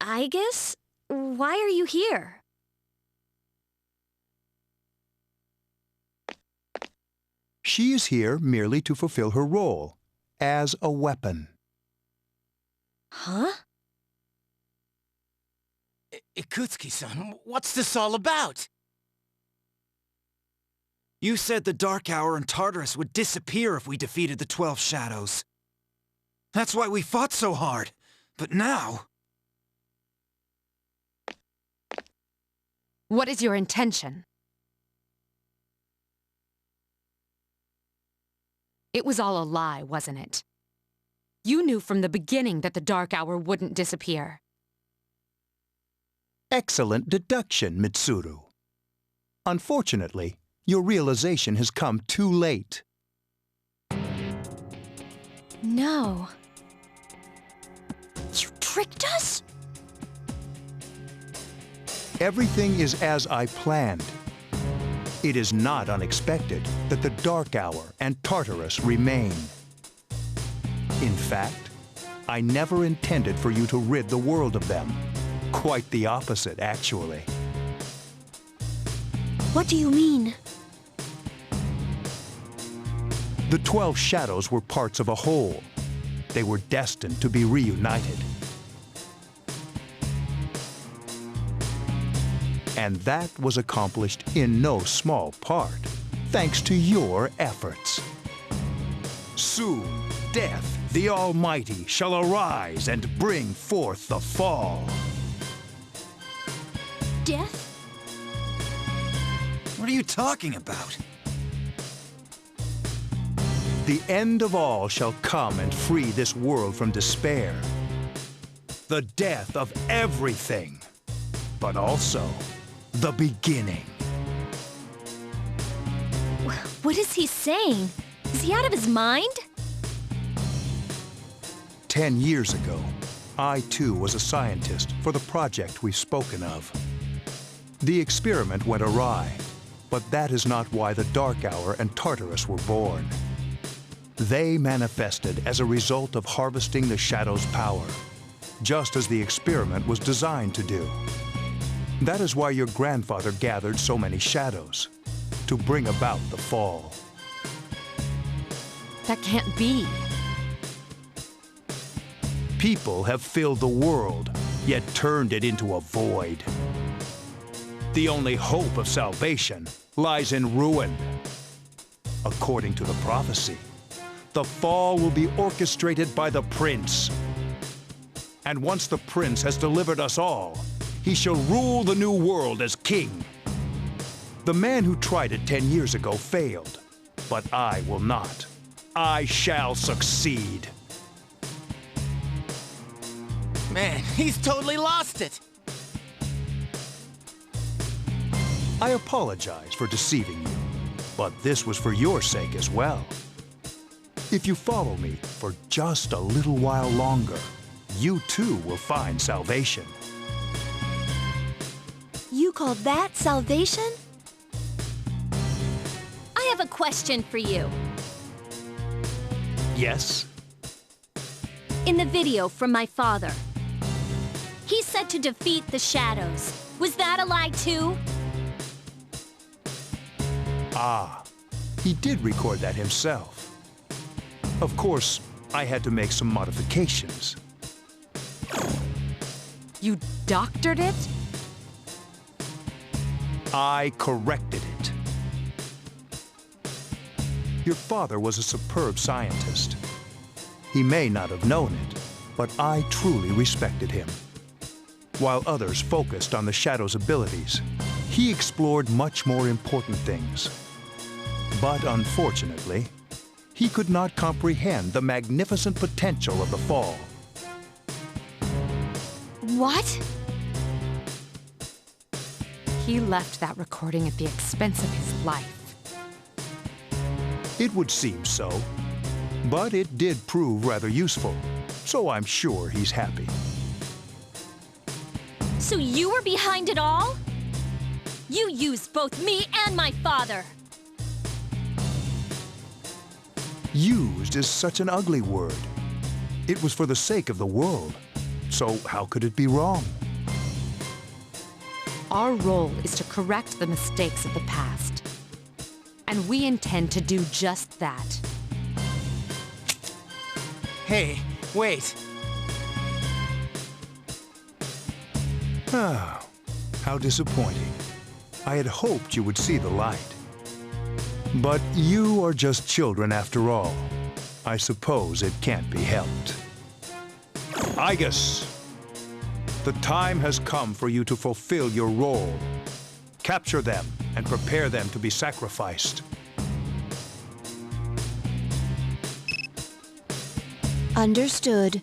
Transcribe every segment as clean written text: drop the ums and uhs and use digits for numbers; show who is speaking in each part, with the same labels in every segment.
Speaker 1: I guess? Why are you here?
Speaker 2: She is here merely to fulfill her role as a weapon.
Speaker 1: Huh?
Speaker 3: Ikutsuki-san, what's this all about? You said the Dark Hour and Tartarus would disappear if we defeated the 12 Shadows. That's why we fought so hard. But now...
Speaker 4: What is your intention? It was all a lie, wasn't it? You knew from the beginning that the Dark Hour wouldn't disappear.
Speaker 2: Excellent deduction, Mitsuru. Unfortunately, your realization has come too late.
Speaker 1: No. You tricked us?
Speaker 2: Everything is as I planned. It is not unexpected that the Dark Hour and Tartarus remain. In fact, I never intended for you to rid the world of them. Quite the opposite, actually.
Speaker 1: What do you mean?
Speaker 2: The 12 Shadows were parts of a whole. They were destined to be reunited. And that was accomplished in no small part, thanks to your efforts. Soon, Death, the Almighty, shall arise and bring forth the fall.
Speaker 1: Death?
Speaker 3: What are you talking about?
Speaker 2: The end of all shall come and free this world from despair. The death of everything, but also the beginning.
Speaker 1: What is he saying? Is he out of his mind?
Speaker 2: 10 years ago, I too was a scientist for the project we've spoken of. The experiment went awry, but that is not why the Dark Hour and Tartarus were born. They manifested as a result of harvesting the Shadow's power, just as the experiment was designed to do. That is why your grandfather gathered so many shadows, to bring about the fall.
Speaker 4: That can't be.
Speaker 2: People have filled the world, yet turned it into a void. The only hope of salvation lies in ruin. According to the prophecy, the fall will be orchestrated by the prince. And once the prince has delivered us all, he shall rule the new world as king. The man who tried it 10 years ago failed, but I will not. I shall succeed.
Speaker 3: Man, he's totally lost it!
Speaker 2: I apologize for deceiving you, but this was for your sake as well. If you follow me for just a little while longer, you too will find salvation.
Speaker 1: You call that salvation? I have a question for you.
Speaker 2: Yes?
Speaker 1: In the video from my father, he said to defeat the Shadows. Was that a lie too?
Speaker 2: Ah, he did record that himself. Of course, I had to make some modifications.
Speaker 4: You doctored it?
Speaker 2: I corrected it. Your father was a superb scientist. He may not have known it, but I truly respected him. While others focused on the Shadow's abilities, he explored much more important things. But unfortunately, he could not comprehend the magnificent potential of the fall.
Speaker 1: What?
Speaker 4: He left that recording at the expense of his life.
Speaker 2: It would seem so, but it did prove rather useful, so I'm sure he's happy.
Speaker 1: So you were behind it all? You used both me and my father.
Speaker 2: Used is such an ugly word. It was for the sake of the world. so how could it be wrong?
Speaker 4: Our role is to correct the mistakes of the past. And we intend to do just that.
Speaker 3: Hey, wait.
Speaker 2: Ah, how disappointing. I had hoped you would see the light. But you are just children after all. I suppose it can't be helped. Igus, the time has come for you to fulfill your role. Capture them and prepare them to be sacrificed.
Speaker 1: Understood.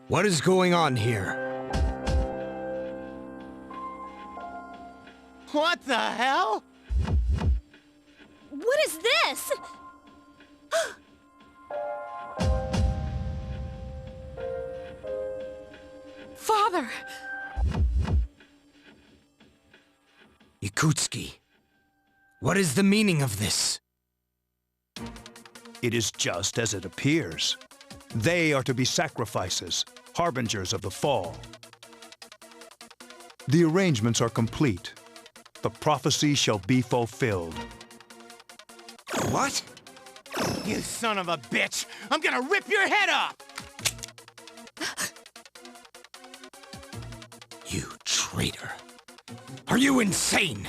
Speaker 5: What is going on here?
Speaker 3: What the hell?
Speaker 1: What is this?
Speaker 4: Father!
Speaker 5: Yakutski, what is the meaning of this?
Speaker 2: It is just as it appears. They are to be sacrifices, harbingers of the fall. The arrangements are complete. The prophecy shall be fulfilled.
Speaker 3: What? You son of a bitch! I'm gonna rip your head off!
Speaker 5: You traitor. Are you insane?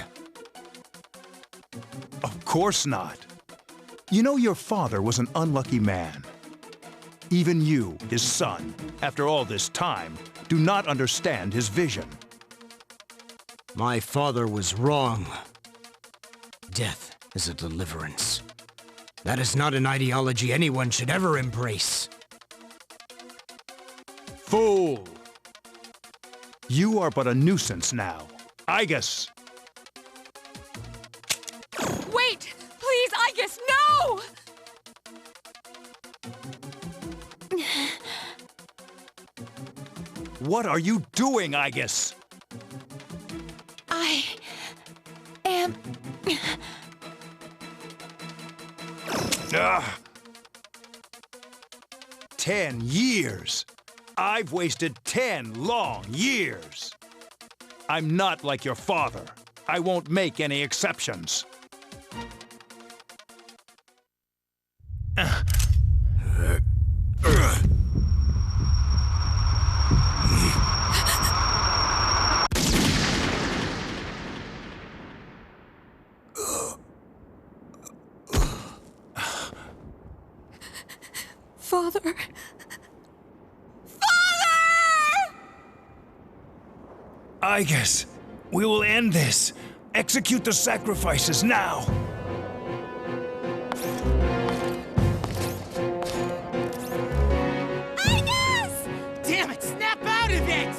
Speaker 2: Of course not. You know your father was an unlucky man. Even you, his son, after all this time, do not understand his vision.
Speaker 5: My father was wrong. Death is a deliverance. That is not an ideology anyone should ever embrace.
Speaker 2: Fool! You are but a nuisance now. Igus!
Speaker 4: Wait! Please, Igus, no!
Speaker 2: What are you doing, Igus?
Speaker 4: I am...
Speaker 2: Ugh. 10 years! I've wasted 10 long years! I'm not like your father. I won't make any exceptions.
Speaker 4: Father...
Speaker 2: Igus, we will end this. Execute the sacrifices now.
Speaker 1: Igus!
Speaker 3: Damn it! Snap out of it!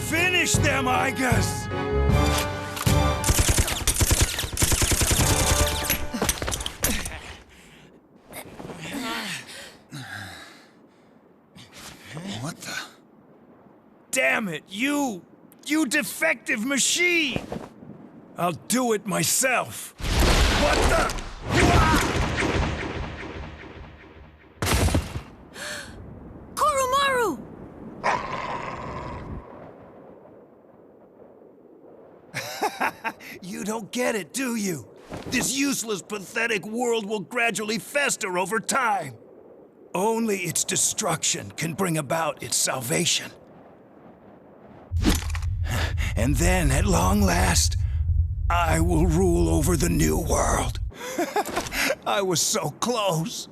Speaker 2: Finish them, Igus!
Speaker 3: What the?
Speaker 2: Damn it, you defective machine! I'll do it myself. What the?
Speaker 1: Koromaru!
Speaker 2: You don't get it, do you? This useless, pathetic world will gradually fester over time. Only its destruction can bring about its salvation. And then, at long last, I will rule over the new world. I was so close.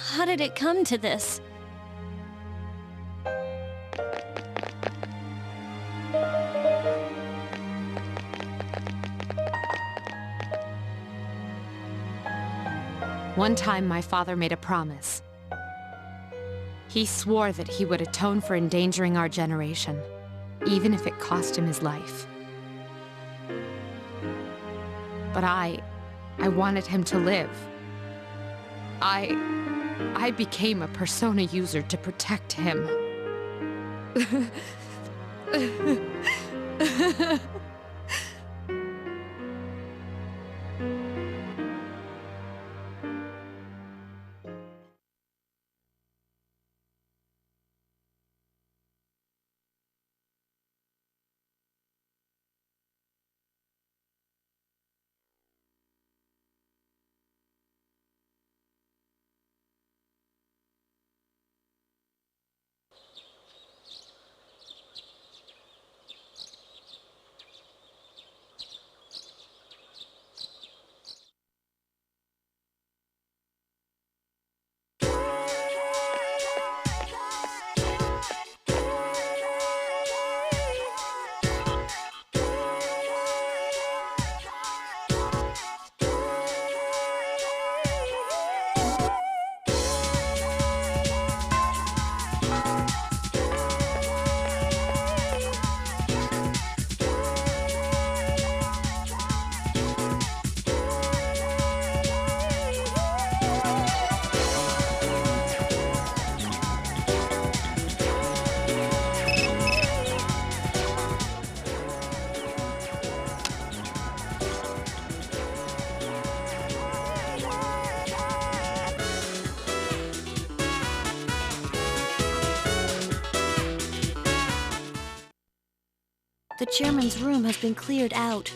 Speaker 1: How did it come to this?
Speaker 4: One time, my father made a promise. He swore that he would atone for endangering our generation, even if it cost him his life. But I wanted him to live. I became a persona user to protect him.
Speaker 1: The chairman's room has been cleared out.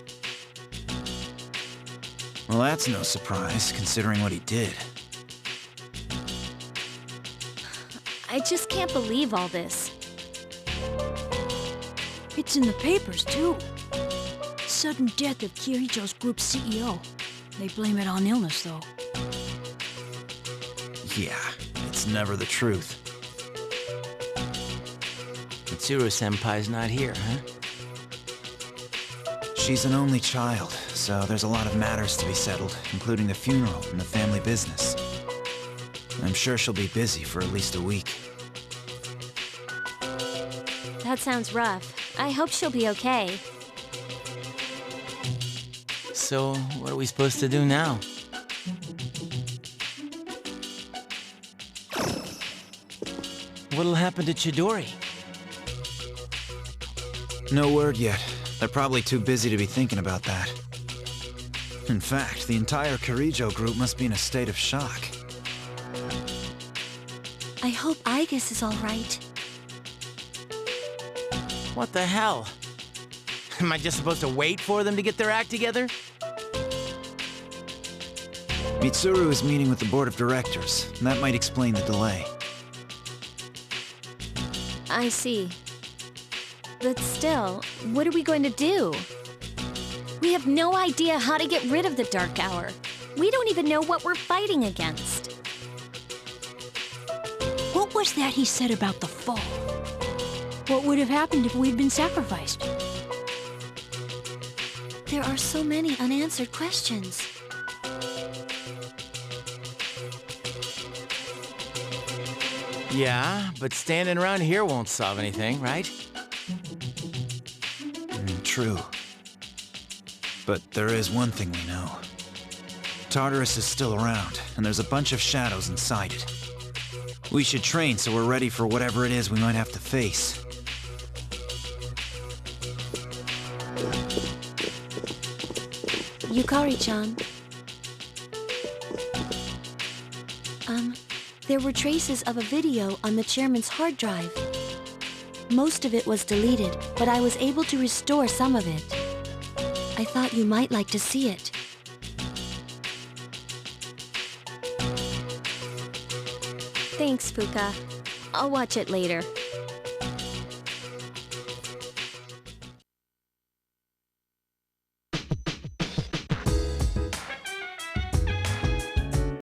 Speaker 3: Well, that's no surprise, considering what he did.
Speaker 1: I just can't believe all this.
Speaker 6: It's in the papers, too. Sudden death of Kirijo's group CEO. They blame it on illness, though.
Speaker 3: Yeah, it's never the truth.
Speaker 7: Mitsuru-senpai's not here, huh?
Speaker 3: She's an only child, so there's a lot of matters to be settled, including the funeral and the family business. I'm sure she'll be busy for at least a week.
Speaker 1: That sounds rough. I hope she'll be okay.
Speaker 7: So, what are we supposed to do now? What'll happen to Chidori?
Speaker 3: No word yet. They're probably too busy to be thinking about that. In fact, the entire Kirijo group must be in a state of shock.
Speaker 1: I hope Aigis is all right.
Speaker 7: What the hell? Am I just supposed to wait for them to get their act together?
Speaker 3: Mitsuru is meeting with the board of directors, and that might explain the delay.
Speaker 1: I see. But still, what are we going to do? We have no idea how to get rid of the Dark Hour. We don't even know what we're fighting against.
Speaker 6: What was that he said about the fall? What would have happened if we'd been sacrificed?
Speaker 1: There are so many unanswered questions.
Speaker 7: Yeah, but standing around here won't solve anything, right?
Speaker 3: True. But there is one thing we know. Tartarus is still around, and there's a bunch of shadows inside it. We should train so we're ready for whatever it is we might have to face.
Speaker 1: Yukari-chan. There were traces of a video on the chairman's hard drive. Most of it was deleted, but I was able to restore some of it. I thought you might like to see it. Thanks, Fuka. I'll watch it later.